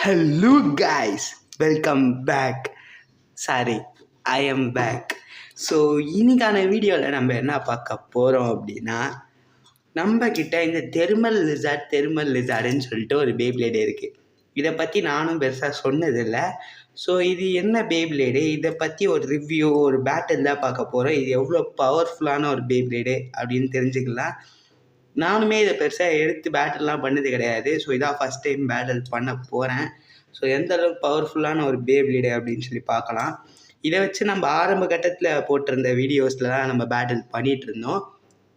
Hello guys, welcome back. Sorry, I am back. So இன்னைக்கான வீடியோவில் நம்ம என்ன பார்க்க போகிறோம் அப்படின்னா, நம்ம கிட்ட இந்த தெர்மல் லிசார்டுன்னு சொல்லிட்டு ஒரு பேப்லேடு இருக்குது. இதை பற்றி நானும் பெருசாக சொன்னதில்லை. ஸோ இது என்ன பேப்லேடு, இதை பற்றி ஒரு ரிவ்யூ, ஒரு பேட்டில் தான் பார்க்க போகிறோம். இது எவ்வளோ பவர்ஃபுல்லான ஒரு பேப்லேடு அப்படின்னு தெரிஞ்சுக்கலாம். நானுமே இதை பெருசாக எடுத்து பேட்டில்லாம் பண்ணது கிடையாது. ஸோ இதான் ஃபஸ்ட் டைம் பேட்டில் பண்ண போகிறேன். ஸோ எந்த அளவுக்கு பவர்ஃபுல்லான ஒரு பேப்லேடு அப்படின்னு சொல்லி பார்க்கலாம். இதை வச்சு நம்ம ஆரம்ப கட்டத்தில் போட்டிருந்த வீடியோஸில் தான் நம்ம பேட்டில் பண்ணிகிட்டு இருந்தோம்.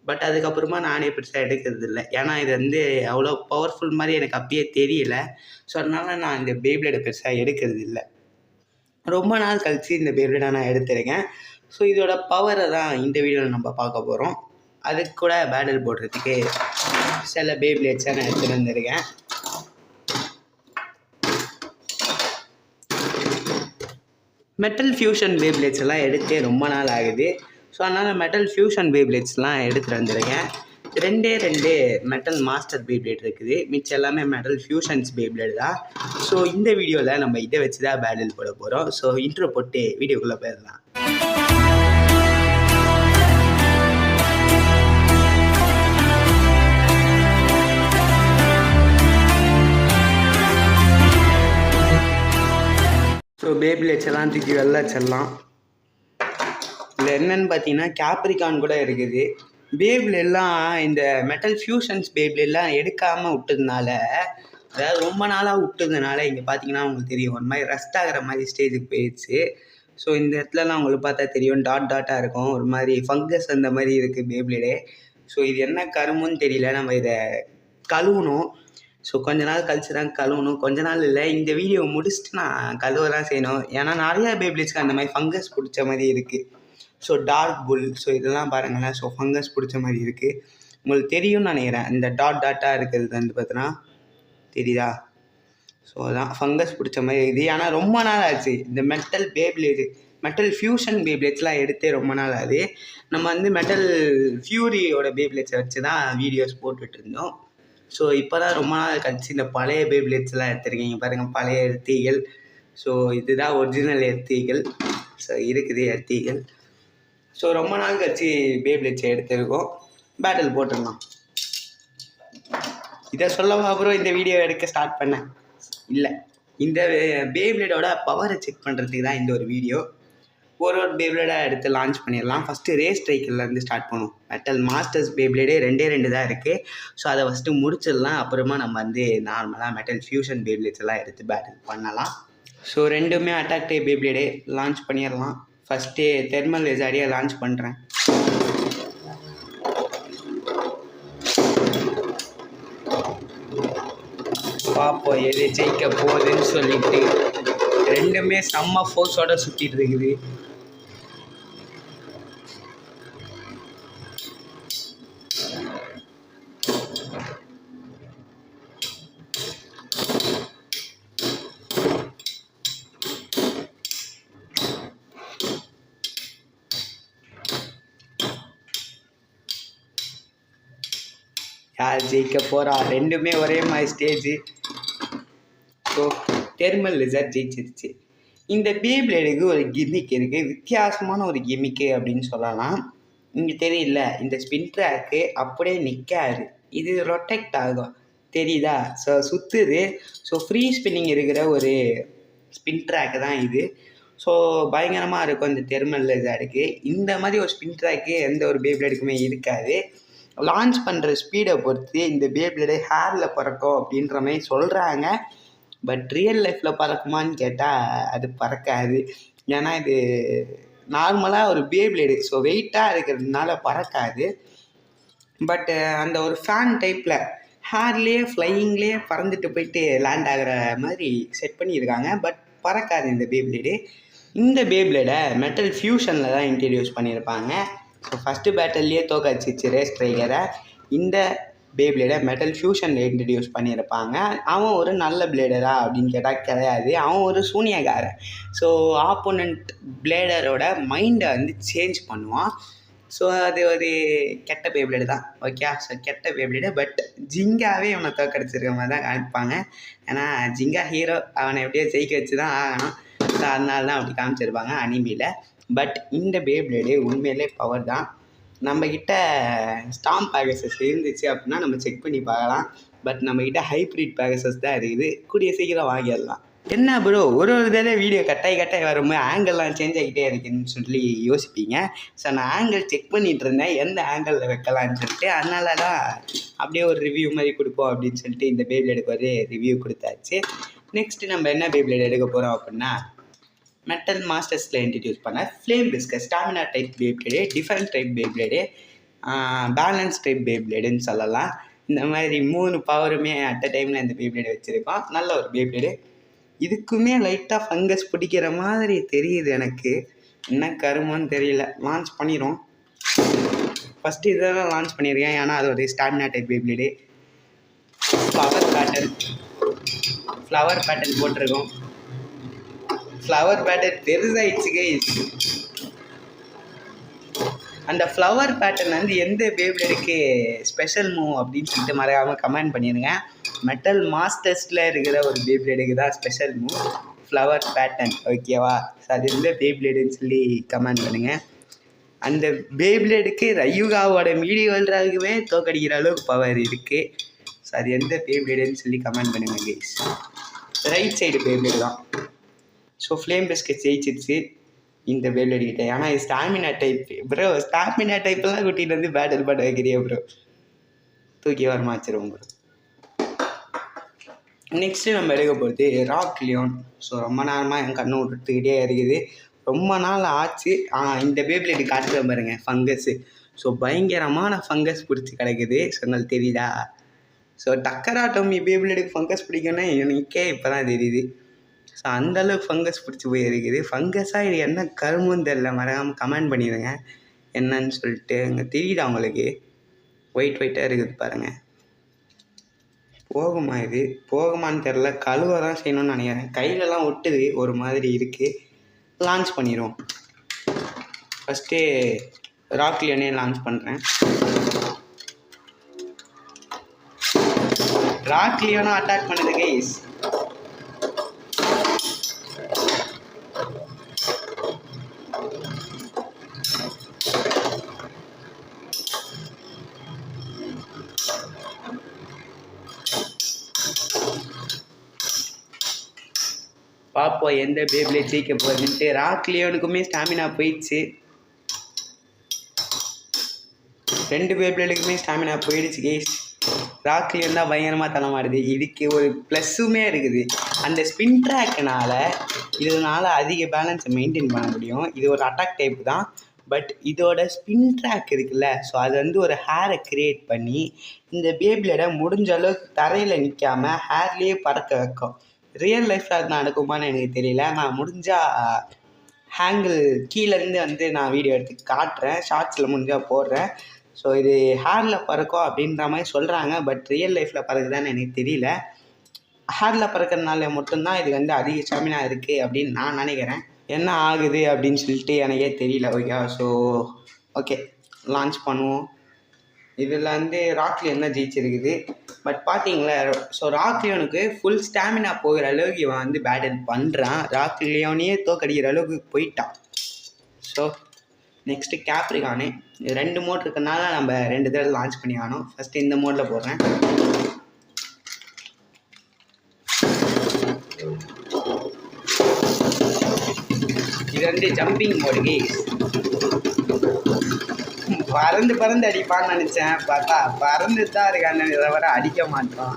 பட் அதுக்கப்புறமா நானே பெருசாக எடுக்கிறது இல்லை. ஏன்னா இது வந்து அவ்வளோ பவர்ஃபுல் மாதிரி எனக்கு அப்பயே தெரியல. ஸோ அதனால் நான் இந்த பேப்லேடை பெருசாக எடுக்கிறது இல்லை. ரொம்ப நாள் கழித்து இந்த பேப்லேடை நான் எடுத்திருக்கேன். ஸோ இதோட பவரை தான் இந்த வீடியோவில் நம்ம பார்க்க போகிறோம். அதுக்கு கூட பேட்டில் போடுறதுக்கு சில பேப்லேட்ஸை நான் எடுத்துகிட்டு வந்திருக்கேன். மெட்டல் ஃபியூஷன் பேப்லேட்ஸ் எல்லாம் எடுத்தே ரொம்ப நாள் ஆகுது. ஸோ அதனால் மெட்டல் ஃபியூஷன் பேப்லேட்ஸ்லாம் எடுத்துகிட்டு வந்திருக்கேன். ரெண்டு மெட்டல் மாஸ்டர் பேப்லேட் இருக்குது. மிச்சம் எல்லாமே மெட்டல் ஃபியூஷன்ஸ் பேப்லேட் தான். ஸோ இந்த வீடியோவில் நம்ம இதை வச்சு தான் பேட்டில் போட போகிறோம். ஸோ இன்ட்ரோ போட்டு வீடியோக்குள்ளே போயிடலாம். ஸோ பேப்லேட்ஸ் எல்லாம் தூக்கி வெளில வச்சிடலாம். இதில் என்னென்னு பார்த்தீங்கன்னா கேப்ரிகான் கூட இருக்குது. பேப்லேட்லாம் இந்த மெட்டல் ஃபியூஷன்ஸ் பேப்லேட்லாம் எடுக்காமல் விட்டதுனால, அதாவது ரொம்ப நாளாக விட்டதுனால இங்கே பார்த்தீங்கன்னா உங்களுக்கு தெரியும், ஒரு மாதிரி ரஸ்ட் ஆகிற மாதிரி ஸ்டேஜுக்கு போயிடுச்சு. ஸோ இந்த இடத்துலலாம் உங்களுக்கு பார்த்தா தெரியும், டாட்டாக இருக்கும், ஒரு மாதிரி ஃபங்கஸ் அந்த மாதிரி இருக்குது பேப்லேடே. ஸோ இது என்ன கருமுன்னு தெரியல. நம்ம இதை கழுவணும். ஸோ கொஞ்ச நாள் கழிச்சு தான் கழுவணும். கொஞ்ச நாள் இல்லை, இந்த வீடியோ முடிச்சுட்டு நான் கழுவ தான் செய்யணும். ஏன்னா நிறையா பேப்லேட்ஸ்க்கு அந்த மாதிரி ஃபங்கஸ் பிடிச்ச மாதிரி இருக்குது. ஸோ டார்க் புல், ஸோ இதெல்லாம் பாருங்களேன். ஸோ ஃபங்கஸ் பிடிச்ச மாதிரி இருக்குது. உங்களுக்கு தெரியும்னு நினைக்கிறேன். இந்த டாட்டாக இருக்கிறது வந்து பார்த்தீங்கன்னா தெரியுதா? ஸோ அதான் ஃபங்கஸ் பிடிச்ச மாதிரி இருக்குது. ஆனால் ரொம்ப நாள் ஆச்சு இந்த மெட்டல் ஃபியூஷன் பேப்லேட்ஸ்லாம் எடுத்தே ரொம்ப நாள் ஆகுது. நம்ம வந்து மெட்டல் ஃபியூரியோட பேப்லேட்ஸை வச்சு தான் வீடியோஸ் போட்டுட்டு இருந்தோம். ஸோ இப்போ தான் ரொம்ப நாள் கழிச்சு இந்த பழைய பேப்லேட்ஸ்லாம் எடுத்துருக்கீங்க பாருங்கள், பழைய எர்த்திகள். ஸோ இதுதான் ஒரிஜினல் எர்த்திகள். ஸோ இருக்குது எர்த்திகள். ஸோ ரொம்ப நாள் கழிச்சு பேப்லேட்ஸை எடுத்துருக்கோம். பேட்டில் போட்டுருந்தோம். இதை சொல்லவும் அப்புறம் இந்த வீடியோ எடுக்க ஸ்டார்ட் பண்ணேன். இல்லை, இந்த பேப்லேடோட பவரை செக் பண்ணுறதுக்கு தான் இந்த ஒரு வீடியோ. ஒரு பேப்லேடாக எடுத்து லான்ச் பண்ணிடலாம். ஃபஸ்ட்டு ரேஸ் ஸ்ட்ரைக்கர்லேருந்து ஸ்டார்ட் பண்ணுவோம். மெட்டல் மாஸ்டர்ஸ் பேப்லேடே ரெண்டு தான் இருக்குது. ஸோ அதை ஃபஸ்ட்டு முடிச்சிடலாம். அப்புறமா நம்ம வந்து நார்மலாக மெட்டல் ஃபியூஷன் பேப்லேட்ஸ் எல்லாம் எடுத்து பேட்டில் பண்ணலாம். ஸோ ரெண்டுமே அட்டாக் டைப் பேப்லேடே லான்ச் பண்ணிடலாம். ஃபஸ்ட்டு தெர்மல் லிசார்டையே லான்ச் பண்ணுறேன். பார்ப்போம் எது ஜெயிக்க போகுதுன்னு சொல்லிட்டு. ரெண்டுமே செம்ம ஃபோர்ஸோட சுற்றிட்டு இருக்குது. யார் ஜெயிக்க போகிறா? ரெண்டுமே ஒரே மாதிரி ஸ்டேஜு. ஸோ தெர்மல் லிசார்ட் ஜெயிச்சிருச்சு. இந்த பேப்லேடுக்கு ஒரு கிமிக் இருக்குது, வித்தியாசமான ஒரு கிமிக்கு அப்படின்னு சொல்லலாம். இங்கே தெரியல, இந்த ஸ்பின் ட்ராக்கு அப்படியே நிற்காது, இது ரொட்டேட் ஆகும், தெரியுதா? ஸோ சுற்றுது. ஸோ ஃப்ரீ ஸ்பின்னிங் இருக்கிற ஒரு ஸ்பின் ட்ராக்கு தான் இது. ஸோ பயங்கரமாக இருக்கும் இந்த தெர்மல் லிசார்டுக்கு. இந்த மாதிரி ஒரு ஸ்பின் ட்ராக்கு எந்த ஒரு பேப்லேடுக்குமே இருக்காது. லான்ச் பண்ணுற ஸ்பீடை பொறுத்து இந்த பேப்லேடு ஹேரில் பறக்கும் அப்படின்ற மாதிரி சொல்கிறாங்க. பட் ரியல் லைஃப்பில் பறக்குமான்னு கேட்டால் அது பறக்காது. ஏன்னா இது நார்மலாக ஒரு பேப்லேடு, ஸோ வெயிட்டாக இருக்கிறதுனால பறக்காது. பட் அந்த ஒரு ஃபேன் டைப்பில் ஹேர்லேயே ஃப்ளையிங்லேயே பறந்துட்டு போயிட்டு லேண்ட் ஆகிற மாதிரி செட் பண்ணியிருக்காங்க. பட் பறக்காது இந்த பேப்லேடு. இந்த பேப்லேடை மெட்டல் ஃபியூஷனில் தான் இன்ட்ரடியூஸ் பண்ணியிருப்பாங்க. ஸோ ஃபஸ்ட்டு பேட்டில்லையே தோக்கடிச்சிச்சு ரேஸ் ஸ்ட்ரைக்கரை. இந்த பேப்லேடை மெட்டல் ஃபியூஷனில் இன்ட்ரடியூஸ் பண்ணியிருப்பாங்க. அவன் ஒரு நல்ல பிளேடரா அப்படின்னு கேட்டால் கிடையாது, அவன் ஒரு சூனியக்காரன். ஸோ ஆப்போனண்ட் பிளேடரோட மைண்டை வந்து சேஞ்ச் பண்ணுவான். ஸோ அது ஒரு கெட்ட பேப்ளேடு தான். ஓகே, ஸோ கெட்ட பேப்ளேடு. பட் ஜிங்காவே இவனை தோக்கடிச்சிருக்க மாதிரி தான் காமிப்பாங்க. ஏன்னா ஜிங்கா ஹீரோ, அவனை எப்படியோ ஜெயிக்க வச்சு தான் ஆகணும். ஸோ அதனால தான் அப்படி காமிச்சிருப்பாங்க அனிமியில். பட் இந்த பேப்ளேடு உண்மையிலே பவர் தான். நம்மக்கிட்ட ஸ்டாம் பேகசஸ் இருந்துச்சு அப்படின்னா நம்ம செக் பண்ணி பார்க்கலாம். பட் நம்மக்கிட்ட ஹைப்ரிட் பேகசஸ் தான் இருக்குது. கூடிய சீக்கிரம் வாங்கிடலாம். என்ன ப்ரோ, ஒரு தடவை வீடியோ கட்டாய் வரும்போது ஆங்கிள்லாம் சேஞ்ச் ஆகிட்டே இருக்குன்னு சொல்லி யோசிப்பீங்க. ஸோ நான் ஆங்கிள் செக் பண்ணிகிட்டு இருந்தேன், எந்த ஆங்கிளில் வைக்கலான்னு சொல்லிட்டு. அதனால தான் அப்படியே ஒரு ரிவ்யூ மாதிரி கொடுப்போம் அப்படின்னு சொல்லிட்டு இந்த பேப்ளேடுக்கு ஒரு ரிவ்யூ கொடுத்தாச்சு. நெக்ஸ்ட்டு நம்ம என்ன பேப்ளேடு எடுக்க போகிறோம் அப்படின்னா, மெட்டல் மாஸ்டர்ஸில் இன்ட்ரடியூஸ் பண்ண flame biscuit stamina type Beyblade, defence type Beyblade, balance type பேப்ளேடுன்னு சொல்லலாம். இந்த மாதிரி 3 பவருமே அட் அ டைமில் இந்த பேப்ளேடு வச்சுருக்கோம். நல்ல ஒரு பேப்ளேடு. இதுக்குமே லைட்டாக ஃபங்கஸ் பிடிக்கிற மாதிரி தெரியுது எனக்கு. என்ன கருமன்னு தெரியல. லான்ச் பண்ணிடும். ஃபஸ்ட்டு இதெல்லாம் லான்ச் பண்ணியிருக்கேன், ஏன்னா அது ஒரு stamina type Beyblade. Flower pattern போட்டிருக்கோம். ஃப்ளவர் பேட்டர்ன் பெருசாகிடுச்சு கைஸ். அந்த ஃப்ளவர் பேட்டர்ன் வந்து எந்த பேப்ளேடுக்கு ஸ்பெஷல் மூவ் அப்படின்னு சொல்லிட்டு மறக்காமல் கமெண்ட் பண்ணிடுங்க. மெட்டல் மாஸ்டர்ஸில் இருக்கிற ஒரு பேப்ளேடுக்கு தான் ஸ்பெஷல் மூவ் ஃப்ளவர் பேட்டர்ன். ஓகேவா? ஸோ அது எந்த பேப்ளேடுன்னு சொல்லி கமெண்ட் பண்ணுங்கள். அந்த பேப்ளேடுக்கு ரயுகாவோட மீடியல்ராகவே தோக்கடிக்கிற அளவுக்கு பவர் இருக்குது. ஸோ அது எந்த பேப்ளேடுன்னு சொல்லி கமெண்ட் பண்ணுங்கள் கைஸ். ரைட் சைடு பேப்ளேடு தான். ஸோ ஃப்ளேம் பிஸ்கட் ஜெயிச்சிருச்சு இந்த பேப்ளேடு கிட்டே. ஏன்னா இது ஸ்டாமினா டைப் ப்ரோ. ஸ்டாமினா டைப்லாம் கூட்டிகிட்டு வந்து பேட்டில் பண்ண வைக்கிறியா ப்ரோ? தூக்கி வரமா வச்சிருவோம் ப்ரோ. நெக்ஸ்ட்டு நம்ம எடுக்க போகிறது ராக் லியோன். ஸோ ரொம்ப நேரமாக என் கண்ணை விட்டுக்கிட்டே இருக்குது. ரொம்ப நாள் ஆச்சு. இந்த பேப்ளேடு காட்டுற பாருங்க ஃபங்கஸ்ஸு. ஸோ பயங்கரமான ஃபங்கஸ் பிடிச்சி கிடக்குது. ஸோ உங்களுக்கு தெரியுதா? ஸோ டக்கராட்டோமி பேப்ளேடுக்கு ஃபங்கஸ் பிடிக்கும்னா எனக்கே இப்போ தான் தெரியுது. ஸோ அந்தளவுக்கு ஃபங்கஸ் பிடிச்சி போயிருக்குது. ஃபங்கஸாக இது என்ன கருமுன்னு தெரில. மறக்காமல் கமெண்ட் பண்ணிடுங்க என்னன்னு சொல்லிட்டு. அங்கே தெரியுதா உங்களுக்கு? ஒயிட்டாக இருக்குது பாருங்கள். போகுமா? இது போகுமான்னு தெரில. கழுவ தான் செய்யணும்னு நினைக்கிறேன். கையிலலாம் ஒட்டுது, ஒரு மாதிரி இருக்குது. லான்ச் பண்ணிடுவோம். ஃபஸ்ட்டு ராக் லியோனே லான்ச் பண்ணுறேன். ராக் லியோனும் அட்டாக் பண்ணுது கைஸ். பார்ப்போம் எந்த பேப்ளேட் ஜெயிக்க போகுதுன்ட்டு. ராக் லியோனுக்குமே ஸ்டாமினா போயிடுச்சு. 2 பேப்ளேடுக்குமே ஸ்டாமினா போயிடுச்சு கேஸ். ராக் லியோன் தான் பயங்கரமாக தளமாடுது. இதுக்கு ஒரு ப்ளஸ்ஸுமே இருக்குது. அந்த ஸ்பின் ட்ராக்னால் இதனால் அதிக பேலன்ஸை மெயின்டைன் பண்ண முடியும். இது ஒரு அட்டாக் டைப் தான். பட் இதோட ஸ்பின் ட்ராக் இருக்குல்ல, ஸோ அது வந்து ஒரு ஹேரை க்ரியேட் பண்ணி இந்த பேப்ளேடை முடிஞ்ச அளவுக்கு தரையில் நிற்காமல் ஹேர்லேயே பறக்க வைக்கும். ரியல் லைஃப்பில் அது நடக்குமான்னு எனக்கு தெரியல. நான் முடிஞ்சால் ஹேங்கிள் கீழேருந்து வந்து நான் வீடியோ எடுத்து காட்டுறேன். ஷார்ட்ஸில் முடிஞ்சால் போடுறேன். ஸோ இது ஹேரில் பறக்கும் அப்படின்ற மாதிரி சொல்கிறாங்க. பட் ரியல் லைஃப்பில் பறக்குதான்னு எனக்கு தெரியல. ஹேரில் பறக்கிறதுனால மட்டும்தான் இது வந்து அதிக ஸ்டாமினா இருக்குது அப்படின்னு நான் நினைக்கிறேன். என்ன ஆகுது அப்படின்னு சொல்லிட்டு எனக்கே தெரியல. ஓகே, ஸோ ஓகே லான்ச் பண்ணுவோம். இதில் வந்து ராக் லியோன் தான் ஜெயிச்சிருக்குது. பட் பார்த்தீங்களா, ஸோ ராக் லியோனுக்கு ஃபுல் ஸ்டாமினா போகிற அளவுக்கு இவன் வந்து பேட்டில் பண்ணுறான். ராக் லியோனையே தோக்கடிக்கிற அளவுக்கு போயிட்டான். So next கேப்ரிகானு. 2 மோட் இருக்கிறதுனால நம்ம 2 தடவை லான்ச் பண்ணி ஆகணும். ஃபஸ்ட்டு இந்த மோடில் போடுறேன். இது வந்து ஜம்பிங் மோடு கேஸ். பறந்து அடிப்பான்னு நினச்சேன். பார்த்தா பறந்து தான் இருக்கான்னு இதை வர அடிக்க மாட்டோம்.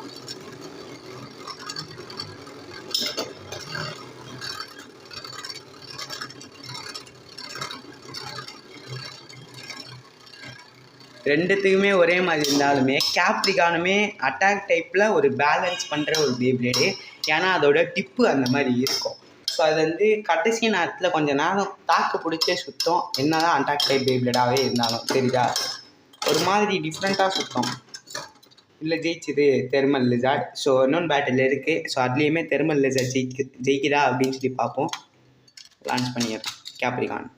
ரெண்டுத்துக்குமே ஒரே மாதிரி இருந்தாலுமே கேப்ரிகானுமே அட்டாக் டைப்பில் ஒரு பேலன்ஸ் பண்ணுற ஒரு பேப்ளேடு. ஏன்னா அதோட டிப்பு அந்த மாதிரி இருக்கும். ஸோ அது வந்து கடைசி நேரத்தில் கொஞ்சம் நேரம் தாக்கு பிடிச்சே சுத்தம். என்ன தான் அட்டாக் டைப் பேப்ளேடாகவே இருந்தாலும் தெரியுதா, ஒரு மாதிரி டிஃப்ரெண்ட்டாக சுத்தம். இல்லை ஜெயிச்சுது தெர்மல் லிசார்ட். ஸோ இன்னொன்று பேட்டில் இருக்குது. ஸோ அதுலேயுமே தெர்மல் லிசார்ட் ஜெயிக்குதா அப்படின்னு சொல்லி பார்ப்போம். லான்ச் பண்ணிடுறேன் கேப்ரிகான்.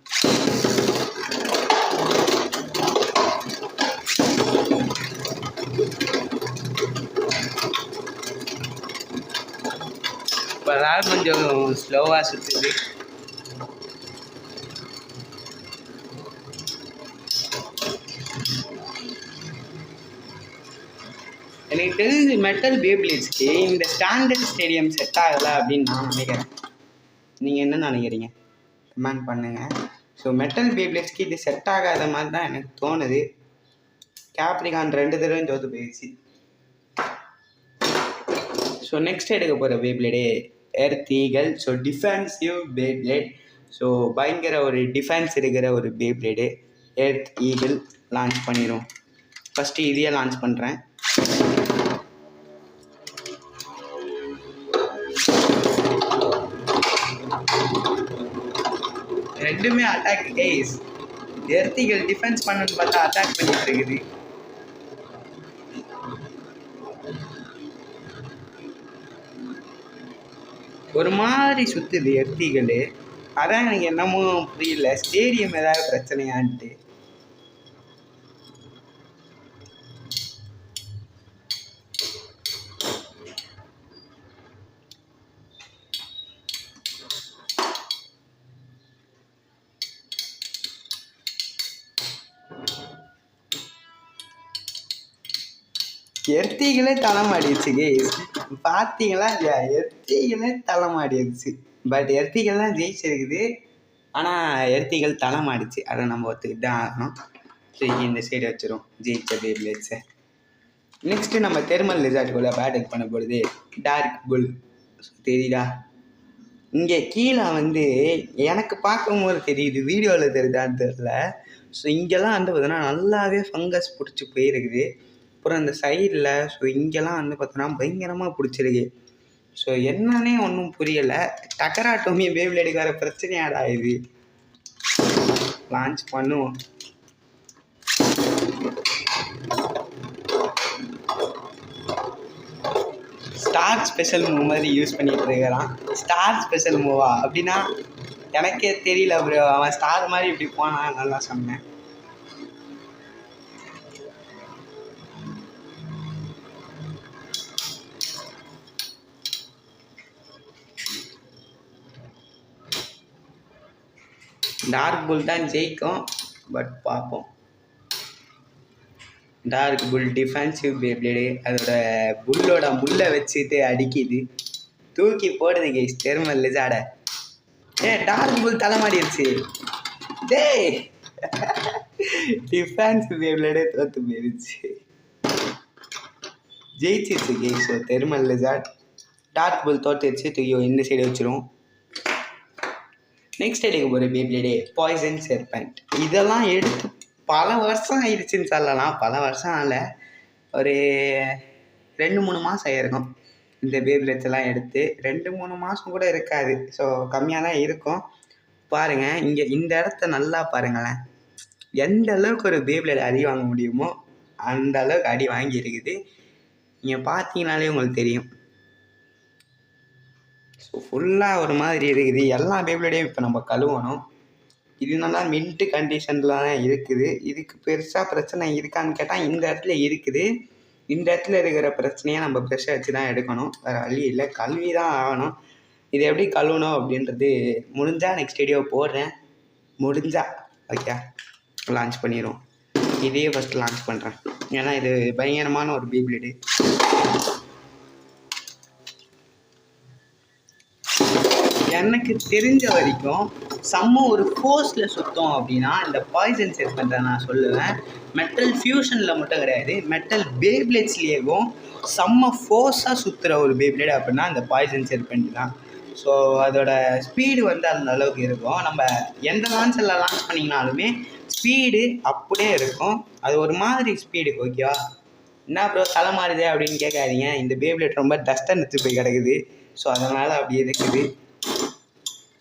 இப்போதான் கொஞ்சம் ஸ்லோவாக சுற்றுது. எனக்கு தெரிஞ்சு மெட்டல் பேப்ளேட்ஸ்க்கு இந்த ஸ்டாண்டர்ட் ஸ்டேடியம் செட் ஆகலை அப்படின்னு நான் நினைக்கிறேன். நீங்கள் என்ன நினைக்கிறீங்க? கமெண்ட் பண்ணுங்கள். ஸோ மெட்டல் பேப்ளேட்ஸ்க்கு இது செட் ஆகாத மாதிரி தான் எனக்கு தோணுது. கேப்ரிகான் 2 தடவையும் தோற்று போயிடுச்சு. ஸோ நெக்ஸ்ட் எடுக்க போகிற பேப்ளேடே earth eagle. So defensive Beyblade. So பயங்கர ஒரு டிஃபென்ஸ் இருக்கிற ஒரு பேப்ளேடு எர்த் ஈகிள் லான்ச் பண்ணிடும். ஃபஸ்ட்டு இதையே லான்ச் பண்ணுறேன். ரெண்டுமே attack guys. Earth eagle defence பண்ணணும்னு பார்த்தா அட்டாக் பண்ணிட்டு இருக்குது. ஒரு மாதிரி சுற்றுது எர்த் ஈகிள். அதான் எனக்கு என்னமோ புரியல, ஸ்டேடியம் ஏதாவது பிரச்சனையான்ட்டு. Earth ஈகிளே தலைமாடிடுச்சு case. பார்த்தீங்களா இல்லையா? எர்த் ஈகிளே தலைமாடிடுச்சு. பட் எர்த் ஈகிள் தான் ஜெயிச்சிருக்குது. ஆனால் எர்த் ஈகிள் தலைமாடிச்சு. அதை நம்ம ஒத்துக்கிட்டு தான் ஆகணும். ஸோ இந்த சைடு வச்சிரும் ஜெயிச்ச பேப்ளேட்ஸை. நெக்ஸ்ட்டு நம்ம தெர்மல் லிசார்டுக்குள்ளே பேட்டிங் பண்ண போகிறது டார்க் புல். தெரியுதா? இங்கே கீழே வந்து எனக்கு பார்க்கும்போது தெரியுது, வீடியோவில் தெரியுதான்னு தெரில. ஸோ இங்கெல்லாம் வந்து பார்த்தோன்னா நல்லாவே ஃபங்கஸ் பிடிச்சி போயிருக்குது. அப்புறம் அந்த சைடில் ஸோ இங்கெல்லாம் வந்து பார்த்தோன்னா பயங்கரமாக பிடிச்சிருக்கு. ஸோ என்னன்னே ஒன்றும் புரியலை. டக்கராட்டோமி பேப்ளேடுக்கு வர பிரச்சனையாடா இது. லான்ச் பண்ணுவோம். ஸ்டார் ஸ்பெஷல் மூவ் மாதிரி யூஸ் பண்ணிட்டு இருக்கிறான். ஸ்டார் ஸ்பெஷல் மூவா அப்படின்னா எனக்கே தெரியல ப்ரோ. அவன் ஸ்டார் மாதிரி இப்படி போனான், நல்லா சொன்னேன். டார்க் புல் தான் ஜெயிக்கும். பட் பார்ப்போம். Dark bull defensive Beyblade. அதோட புல்லோட முள்ளை வச்சுட்டு அடிக்குது. தூக்கி போடுது கேஸ் தெர்மல் லிசார்டை. டார்க் புல் தலைமாடிடுச்சு. டேய் டிஃபென்சிவ் பேப்ளேடே தோற்று போயிடுச்சு. ஜெயிச்சிருச்சு guys. So thermal lizard. Dark bull தோற்றுச்சு. தூக்கி இந்த சைடு வச்சிரும். நெக்ஸ்ட் எடுக்க போகிற பேப்ளேடே பாய்சன் செர்பெண்ட். இதெல்லாம் எடுத்து பல வருஷம் ஆயிடுச்சுன்னு சொல்லலாம். பல வருஷம் ஆகலை, ஒரு 2-3 மாதம் ஆகிருக்கும் இந்த பேப்ளேட்ஸ் எல்லாம் எடுத்து. 2-3 மாதம் கூட இருக்காது. ஸோ கம்மியாக தான் இருக்கும். பாருங்கள் இங்கே இந்த இடத்த நல்லா பாருங்களேன். எந்த அளவுக்கு ஒரு பேப்ளேட் அடி வாங்க முடியுமோ அந்த அளவுக்கு அடி வாங்கி இருக்குது. நீங்கள் பார்த்தீங்கனாலே உங்களுக்கு தெரியும். ஸோ ஃபுல்லாக ஒரு மாதிரி இருக்குது. எல்லா பேப்ளேடையும் இப்போ நம்ம கழுவணும். இது நல்லா மின்ட்டு கண்டிஷனில் தான் இருக்குது. இதுக்கு பெருசாக பிரச்சனை இருக்கான்னு கேட்டால் இந்த இடத்துல இருக்குது. இந்த இடத்துல இருக்கிற பிரச்சனையை நம்ம ப்ரெஷ்ஷை வச்சு தான் எடுக்கணும். வேறு வழி இல்லை, கழுவி தான் ஆகணும். இது எப்படி கழுவணும் அப்படின்றது முடிஞ்சால் நெக்ஸ்ட் வீடியோ போடுறேன். முடிஞ்சா ஓகே லான்ச் பண்ணிடுவோம். இதையே ஃபஸ்ட்டு லான்ச் பண்ணுறேன். ஏன்னா இது பயங்கரமான ஒரு பேப்ளேடு. எனக்கு தெரிஞ்ச வரைக்கும் செம்ம ஒரு ஃபோர்ஸில் சுத்தம் அப்படின்னா இந்த பாய்சன் செர்பெண்ட்டை நான் சொல்லுவேன். மெட்டல் ஃபியூஷனில் மட்டும் கிடையாது, மெட்டல் பேப்ளேட்ஸ்லேயும் செம்ம ஃபோர்ஸாக சுற்றுற ஒரு பேப்ளேட் அப்படின்னா இந்த பாய்சன் செர்பெண்ட் தான். ஸோ அதோட ஸ்பீடு வந்து அந்த அளவுக்கு இருக்கும். நம்ம எந்த லான்ச்சில் லான்ச் பண்ணிங்கனாலுமே ஸ்பீடு அப்படியே இருக்கும். அது ஒரு மாதிரி ஸ்பீடு. ஓகேவா? என்ன ப்ரோ தலை மாறுதே அப்படின்னு கேட்காதீங்க. இந்த பேப்ளேட் ரொம்ப டஸ்ட்டாக நிறுத்தி போய் கிடக்குது. ஸோ அதனால் அப்படி இருக்குது.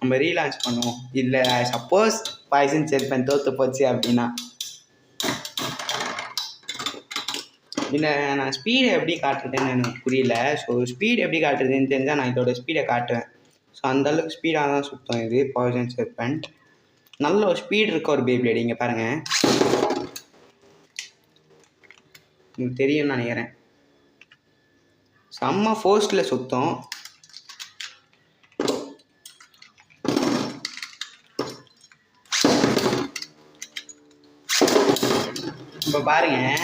நம்ம ரீலான்ச் பண்ணுவோம். இல்லை சப்போஸ் பாய்சன் செர்பெண்ட் தோற்று போச்சு அப்படின்னா. இல்லை நான் ஸ்பீடை எப்படி காட்டுறதுன்னு எனக்கு புரியல. ஸோ ஸ்பீடு எப்படி காட்டுறதுன்னு தெரிஞ்சால் நான் இதோட ஸ்பீடை காட்டுவேன். ஸோ அந்தளவுக்கு ஸ்பீடாக தான் சுத்தம் இது பாய்சன் செர்பெண்ட். நல்ல ஒரு ஸ்பீடு இருக்க ஒரு பேப்ளேட். இங்கே பாருங்கள், உங்களுக்கு தெரியும்னு நினைக்கிறேன். செம்ம ஃபோர்ஸில் சுத்தம். இப்போ பாருங்கள்.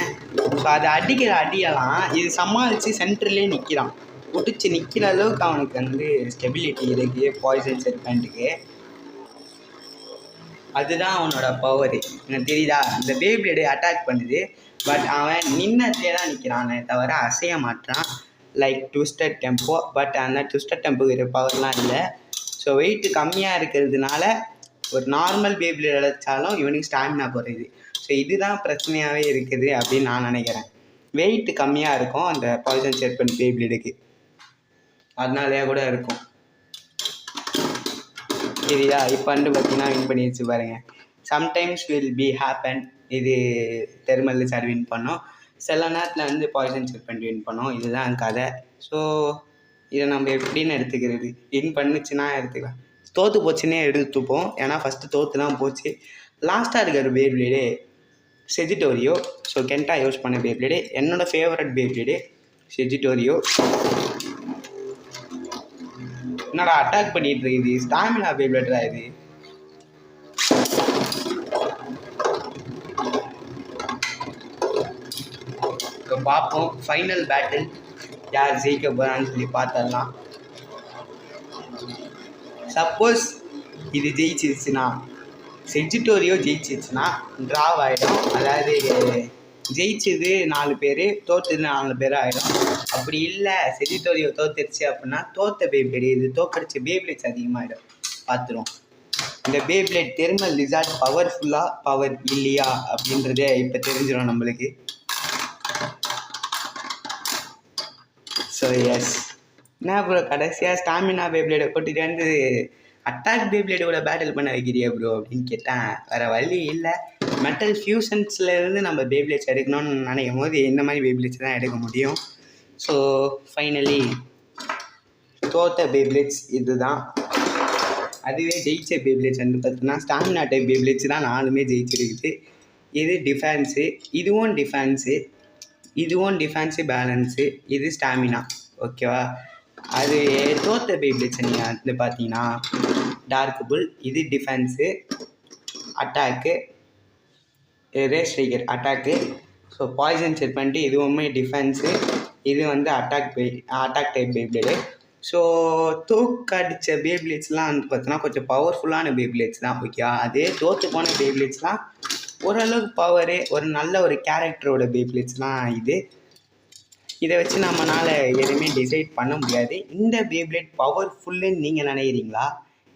ஸோ அதை அடிக்கிற அடியெல்லாம் இது சமாளித்து சென்டர்லேயே நிற்கிறான். பிடிச்சி நிற்கிற அளவுக்கு அவனுக்கு வந்து ஸ்டெபிலிட்டி இருக்குது பாய்சன் செர்பெண்ட்டுக்கு. அதுதான் அவனோட பவரு. எனக்கு தெரியுதா? இந்த பேப்ளேடு அட்டாக் பண்ணுது, பட் அவன் நின்னதே தான் நிற்கிறானே தவிர அசைய மாட்டான். Like twisted tempo. பட் அந்த ட்விஸ்டட் டெம்போங்கிற பவர்லாம் இல்லை. ஸோ வெயிட்டு கம்மியாக இருக்கிறதுனால ஒரு நார்மல் பேப்ளேட் அடைச்சாலும் இவனுக்கு ஸ்டாமினா குறையுது. ஸோ இதுதான் பிரச்சனையாகவே இருக்குது அப்படின்னு நான் நினைக்கிறேன். வெயிட்டு கம்மியாக இருக்கும் அந்த பாய்சன் செர்பெண்ட் பேப்ளேடுக்கு, அதனாலேயே கூட இருக்கும். சரியா? இப்போ வந்து பார்த்தீங்கன்னா வின் பண்ணி வச்சு பாருங்கள். Sometimes will be happen. இது தெர்மல் லிசார்ட் வின் பண்ணோம். சில நேரத்தில் வந்து பாய்சன் செர்பெண்ட் வின் பண்ணோம். இதுதான் கதை. ஸோ இதை நம்ம எப்படின்னு எடுத்துக்கிறது? வின் பண்ணுச்சுன்னா எடுத்துக்கலாம், தோற்று போச்சுன்னே எடுத்துப்போம். ஏன்னா ஃபஸ்ட்டு தோற்று தான் போச்சு. லாஸ்ட்டாக இருக்கிற பேப்ளேடு செஜிட்டோரியோ. ஸோ கென்டா யூஸ் பண்ண பேப்ளேடு என்னோடய ஃபேவரட் பேப்ளேடு செஜிட்டோரியோ. என்னடா அட்டாக் பண்ணிட்டு இருக்குது? ஸ்டாமினா பேப்ளேடா இது. இப்போ பார்ப்போம் ஃபைனல் பேட்டில் யார் ஜெயிக்க போகிறான்னு சொல்லி பார்த்துடலாம். சப்போஸ் இது ஜெயிச்சிருச்சுன்னா, செஜிட்டோரியோ ஜெயிச்சிருச்சுன்னா ட்ராவ் ஆகிடும். அதாவது ஜெயிச்சது 4 பேர், தோற்றது 4 பேர் ஆகிடும். அப்படி இல்லை செஜிட்டோரியோ தோத்துருச்சு அப்படின்னா தோற்ற பேப்ளேட் இது தோக்கடிச்ச பேப்ளேட்ஸ் அதிகமாகிடும். பார்த்துருவோம். இந்த பேப்ளேட் தெர்மல் லிசார்ட் பவர்ஃபுல்லாக பவர் இல்லையா அப்படின்றதே இப்போ தெரிஞ்சிடும் நம்மளுக்கு. ஸோ எஸ், என்ன ப்ரோ கடைசியாக ஸ்டாமினா பேப்ளேடை போட்டுட்டு வந்து அட்டாக் பேப்ளேடோட பேட்டில் பண்ண வைக்கிறியா ப்ரோ அப்படின்னு கேட்டேன். வேறு வழி இல்லை. மெட்டல் ஃபியூஷன்ஸ்லேருந்து நம்ம பேப்ளேட்ஸ் எடுக்கணும்னு நினைக்கும் போது இந்த மாதிரி பேப்ளேட்ஸ் தான் எடுக்க முடியும். ஸோ ஃபைனலி தோற்ற பேப்ளேட்ஸ் இது தான். அதுவே ஜெயிச்ச பேப்ளேட்ஸ் வந்து பார்த்தீங்கன்னா ஸ்டாமினா டைப் பேப்ளேட்ஸ் தான் 4மே ஜெயிச்சிருக்குது. இது டிஃபென்ஸு, இதுவும் டிஃபென்ஸு, இதுவும் டிஃபென்ஸு பேலன்ஸு, இது ஸ்டாமினா. ஓகேவா? அது தோற்ற பேப்ளேட்ஸ் நீங்கள் வந்து பார்த்தீங்கன்னா டார்க் புல், இது defence, attack, race striker attack. So poison serpent இதுவுமே டிஃபென்ஸு, இது வந்து அட்டாக் டைப் பேப்ளேடு. ஸோ தோக்கடித்த பேப்ளேட்ஸ்லாம் வந்து பார்த்தீங்கன்னா கொஞ்சம் பவர்ஃபுல்லான பேப்ளேட்ஸ் தான். ஓகேவா? அதே தோற்று போன பேப்ளேட்ஸ்லாம் ஓரளவுக்கு பவரு, ஒரு நல்ல ஒரு கேரக்டரோட பேப்ளேட்ஸ்லாம் இது. இதை வச்சு நம்மளால் எதுவுமே டிசைட் பண்ண முடியாது. இந்த பேப்ளேட் பவர்ஃபுல்லுன்னு நீங்கள் நினைக்கிறீங்களா,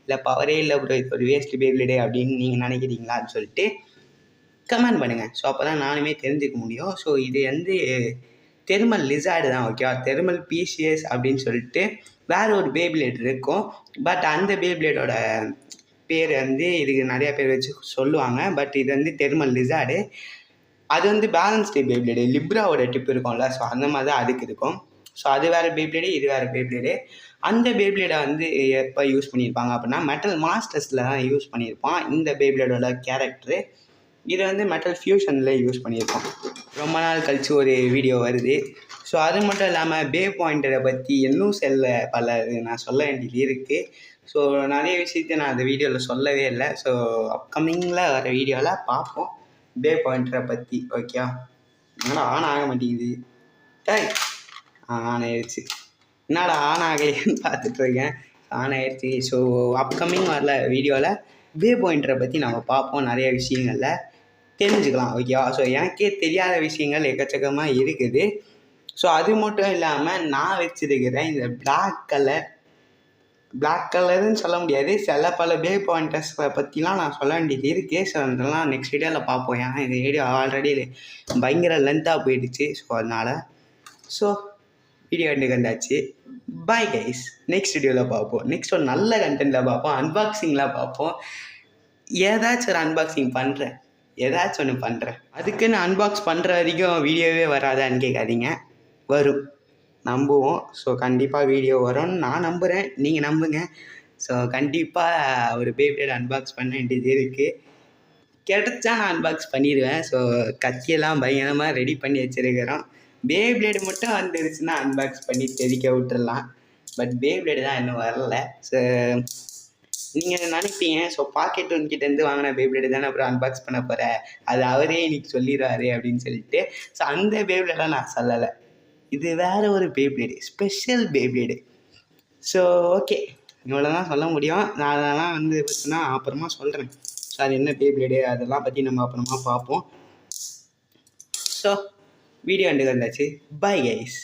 இல்லை பவரே இல்லை ஒரு வேஸ்ட் பேப்ளேடு அப்படின்னு நீங்கள் நினைக்கிறீங்களான்னு சொல்லிட்டு கமெண்ட் பண்ணுங்கள். ஸோ அப்போ தான் நானுமே தெரிஞ்சுக்க முடியும். ஸோ இது வந்து தெர்மல் லிசார்டு தான். ஓகேவா? தெர்மல் பிசிஎஸ் அப்படின்னு சொல்லிட்டு வேறு ஒரு பேப்ளேட் இருக்கும். பட் அந்த பேப்ளேட்டோட பேர் வந்து இதுக்கு நிறையா பேர் வச்சு சொல்லுவாங்க. பட் இது வந்து தெர்மல் லிசார்டு. அது வந்து பேலன்ஸ் டைப் பேப்ளேடு, லிப்ராவோட டிப் இருக்கும்ல, ஸோ அந்த மாதிரி தான் அதுக்கு இருக்கும். ஸோ அது வேறு பேப்ளேடு, இது வேறு பேப்ளேடு. அந்த பேப்ளேடை வந்து எப்போ யூஸ் பண்ணியிருப்பாங்க அப்படின்னா மெட்டல் மாஸ்டர்ஸில் தான் யூஸ் பண்ணியிருப்பான் இந்த பேப்ளேடோட கேரக்டரு. இதை வந்து மெட்டல் ஃபியூஷனில் யூஸ் பண்ணியிருப்பான். ரொம்ப நாள் கழித்து ஒரு வீடியோ வருது. ஸோ அது மட்டும் இல்லாமல் பே பாயிண்டரை பற்றி இன்னும் பல நான் சொல்ல வேண்டியது இருக்குது. ஸோ நிறைய விஷயத்தை நான் அந்த வீடியோவில் சொல்லவே இல்லை. ஸோ அப்கமிங்கில் வர வீடியோவில் பார்ப்போம் பே பாயிண்டரை பற்றி. ஓகே? என்னடா ஆன் ஆக மாட்டேங்குது? ஆன் ஆயிடுச்சு. என்னடா ஆன் ஆகலைன்னு பார்த்துட்ருக்கேன். ஆன் ஆயிடுச்சு. ஸோ அப்கமிங் வரல வீடியோவில் பே பாயிண்டரை பற்றி நம்ம பார்ப்போம். நிறைய விஷயங்களில் தெரிஞ்சுக்கலாம். ஓகேவா? ஸோ எனக்கே தெரியாத விஷயங்கள் எக்கச்சக்கமாக இருக்குது. ஸோ அது மட்டும் இல்லாமல் நான் வச்சுருக்கிற இந்த பிளாக் கலருன்னு சொல்ல முடியாது, பல பே பாயிண்டர்ஸை பற்றிலாம் நான் சொல்ல வேண்டியது இருக்குது. ஸோ அதெல்லாம் நெக்ஸ்ட் வீடியோவில் பார்ப்போம். ஏன்னா இந்த வீடியோ ஆல்ரெடி பயங்கர லென்த்தாக போயிடுச்சு. ஸோ அதனால் வீடியோ எண்டுக்கு வந்தாச்சு. பாய் கைஸ், நெக்ஸ்ட் வீடியோவில் பார்ப்போம். நெக்ஸ்ட் ஒரு நல்ல கண்டென்ட்டில் பார்ப்போம், அன்பாக்சிங்லாம் பார்ப்போம். ஏதாச்சும் ஒரு அன்பாக்சிங் பண்ணுறேன், ஏதாச்சும் ஒன்று பண்ணுறேன். அதுக்குன்னு அன்பாக்ஸ் பண்ணுற வரைக்கும் வீடியோவே வராதான்னு கேட்காதீங்க, வரும், நம்புவோம். ஸோ கண்டிப்பாக வீடியோ வரும்னு நான் நம்புகிறேன், நீங்கள் நம்புங்க. ஸோ கண்டிப்பாக ஒரு பேப்ளேட் அன்பாக்ஸ் பண்ண வேண்டியது இருக்குது. கிடைச்சா நான் அன்பாக்ஸ் பண்ணிடுவேன். ஸோ கத்தியெல்லாம் பயங்கரமாக ரெடி பண்ணி வச்சுருக்கிறோம். பேப்ளேடு மட்டும் வந்துருச்சுன்னா அன்பாக்ஸ் பண்ணி தெரிக்க விட்டுடலாம். பட் பேப்ளேடு தான் இன்னும் வரல. ஸோ நீங்கள் நினைப்பீங்க, ஸோ பாக்கெட் ஒன்கிட்டேருந்து வாங்கின பேப்ளேடு தானே அப்புறம் அன்பாக்ஸ் பண்ண போகிறேன், அது அவரே இன்னைக்கு சொல்லிடுவாரு அப்படின்னு சொல்லிட்டு. ஸோ அந்த பேப்ளேடெலாம் நான் சொல்லலை, இது வேறு ஒரு பேப்ளேடு, ஸ்பெஷல் பேப்ளேடு. ஸோ ஓகே, இவ்வளோ தான் சொல்ல முடியும். நான் அதெல்லாம் வந்து பார்த்தீங்கன்னா அப்புறமா சொல்கிறேன். ஸோ அது என்ன பேப்ளேடு அதெல்லாம் பற்றி நம்ம அப்புறமா பார்ப்போம். ஸோ வீடியோ எண்டுக்கு வந்தாச்சு. Bye guys.